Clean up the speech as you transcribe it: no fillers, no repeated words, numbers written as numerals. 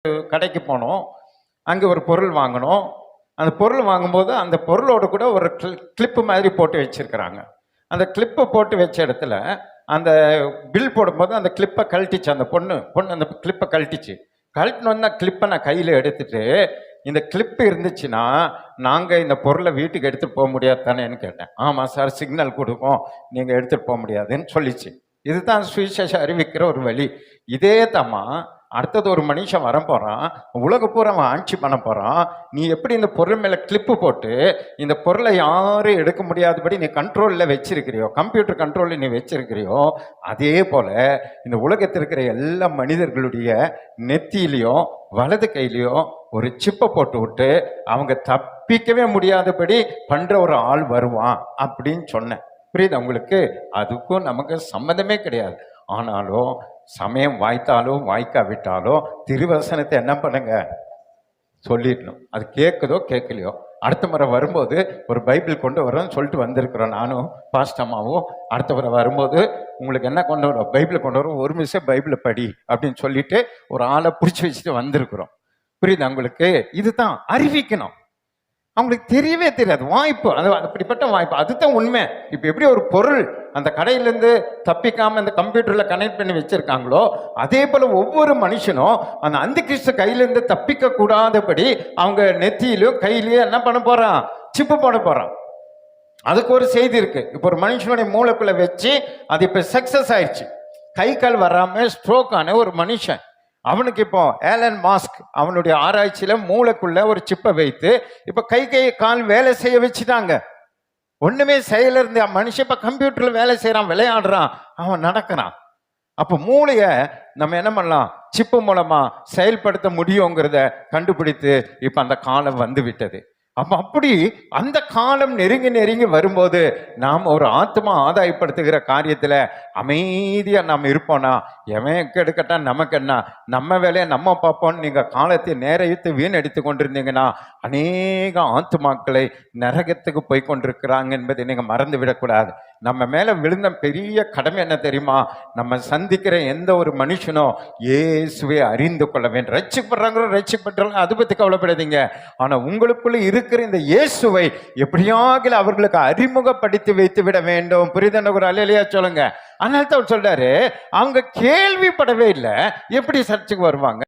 கடைக்கு போனோம். அங்கே ஒரு பொருள் வாங்கினோம். அந்த பொருள் வாங்கும்போது அந்த பொருளோடு கூட ஒரு கிளிப்பு மாதிரி போட்டு வச்சிருக்கிறாங்க. அந்த கிளிப்பை போட்டு வச்ச இடத்துல அந்த பில் போடும்போது அந்த கிளிப்பை கழட்டிச்சு. அந்த பொண்ணு அந்த கிளிப்பை கழட்டிச்சு. கழட்டினோன்னா கிளிப்பை நான் கையில் எடுத்துட்டு, இந்த கிளிப்பு இருந்துச்சுன்னா நாங்கள் இந்த பொருளை வீட்டுக்கு எடுத்துகிட்டு போக முடியாது தானேன்னு கேட்டேன். ஆமாம் சார், சிக்னல் கொடுக்கும், நீங்கள் எடுத்துகிட்டு போக முடியாதுன்னு சொல்லிச்சு. இதுதான் சுவிசேஷம் அறிவிக்கிற ஒரு வழி. இதே தாம்மா அடுத்தது ஒரு மனுஷன் வர போகிறான், உலக பூரா அவன் ஆட்சி பண்ண போகிறான். நீ எப்படி இந்த பொருள் மேலே கிளிப்பு போட்டு இந்த பொருளை யாரும் எடுக்க முடியாதபடி நீ கண்ட்ரோலில் வச்சிருக்கிறியோ, கம்ப்யூட்டர் கண்ட்ரோலில் நீ வச்சிருக்கிறியோ, அதே போல் இந்த உலகத்தில் இருக்கிற எல்லா மனிதர்களுடைய நெத்தியிலையும் வலது கையிலையும் ஒரு சிப்பை போட்டு விட்டு அவங்க தப்பிக்கவே முடியாதபடி பண்ணுற ஒரு ஆள் வருவான் அப்படின்னு சொன்னேன். புரியுது உங்களுக்கு? அதுக்கும் நமக்கு சம்மந்தமே கிடையாது. ஆனாலும் சமயம் வாய்த்தாலும் வாய்க்காவிட்டாலும் திருவசனத்தை என்ன பண்ணுங்க, சொல்லிடணும். அது கேட்குதோ கேட்கலையோ. அடுத்த முறை வரும்போது ஒரு பைபிள் கொண்டு வரோன்னு சொல்லிட்டு வந்திருக்கிறோம். நானும் பாஸ்டம்மாவும் அடுத்த முறை வரும்போது உங்களுக்கு என்ன கொண்டு வரோம், பைபிளை கொண்டு வரோம், ஒரு நிமிஷம் பைபிளை படி அப்படின்னு சொல்லிட்டு ஒரு ஆளை பிடிச்சி வச்சுட்டு வந்திருக்கிறோம். புரியுது உங்களுக்கு? இதுதான் அறிவிக்கணும். அவங்களுக்கு தெரியவே தெரியாது. வாய்ப்பு, அது அப்படிப்பட்ட வாய்ப்பு, அதுதான் உண்மை. இப்போ எப்படி ஒரு பொருள் அந்த கடையிலேருந்து தப்பிக்காம இந்த கம்ப்யூட்டரில் கனெக்ட் பண்ணி வச்சிருக்காங்களோ, அதே போல் ஒவ்வொரு மனுஷனும் அந்த அந்த கிறிஸ்து கையிலேருந்து தப்பிக்க கூடாதபடி அவங்க நெத்தியிலும் கையிலையும் என்ன பண்ண போகிறான், சிப்பு போட போகிறான். அதுக்கு ஒரு செய்தி இருக்கு. இப்போ ஒரு மனுஷனுடைய மூளைக்குள்ள வச்சு அது இப்போ சக்சஸ் ஆயிடுச்சு. கை கால் வராமல் ஸ்ட்ரோக் ஆன ஒரு மனுஷன், அவனுக்கு இப்போ ஏலன் மாஸ்க் அவனுடைய ஆராய்ச்சியில மூளைக்குள்ள ஒரு சிப்பை வைத்து இப்ப கை கால் வேலை செய்ய வச்சுட்டாங்க. ஒண்ணுமே செயல இருந்து மனுஷன் இப்ப கம்ப்யூட்டர்ல வேலை செய்யறான், விளையாடுறான், அவன் நடக்கிறான். அப்ப மூளைய நம்ம என்ன பண்ணலாம், சிப்பு மூலமா செயல்படுத்த முடியுங்கிறத கண்டுபிடித்து இப்ப அந்த காலம் வந்து விட்டது. அப்படி அந்த காலம் நெருங்கி நெருங்கி வரும்போது நாம் ஒரு ஆத்மா ஆதாயப்படுத்துகிற காரியத்துல அமைதியா நாம் இருப்போம்னா எவன் கெடுக்கட்டா நமக்கு என்ன, நம்ம வேலையை நம்ம பார்ப்போம்னு நீங்க காலத்தை நேரத்து வீணடித்து கொண்டிருந்தீங்கன்னா அநேக ஆத்மாக்களை நரகத்துக்கு போய் கொண்டிருக்கிறாங்க என்பதை நீங்க மறந்து விடக்கூடாது. நம்ம மேல விழுந்த பெரிய கடமை என்ன தெரியுமா, நம்ம சந்திக்கிற எந்த ஒரு மனுஷனும் இயேசுவை அறிந்து கொள்ள வேண்டும். ரட்சிப்படுறாங்களோ ரட்சிப்பட்டாலும் அதை பத்தி கவலைப்படாதீங்க. ஆனா உங்களுக்குள்ள இருக்கிற இந்த இயேசுவை எப்படியாக அவர்களுக்கு அறிமுகப்படுத்தி வைத்து விட வேண்டும். புரியுதுன்னு ஒரு அல்லேலூயா சொல்லுங்க. அதனால தான் சொல்றாரு, அவங்க கேள்விப்படவே இல்லை, எப்படி சர்ச்சுக்கு வருவாங்க?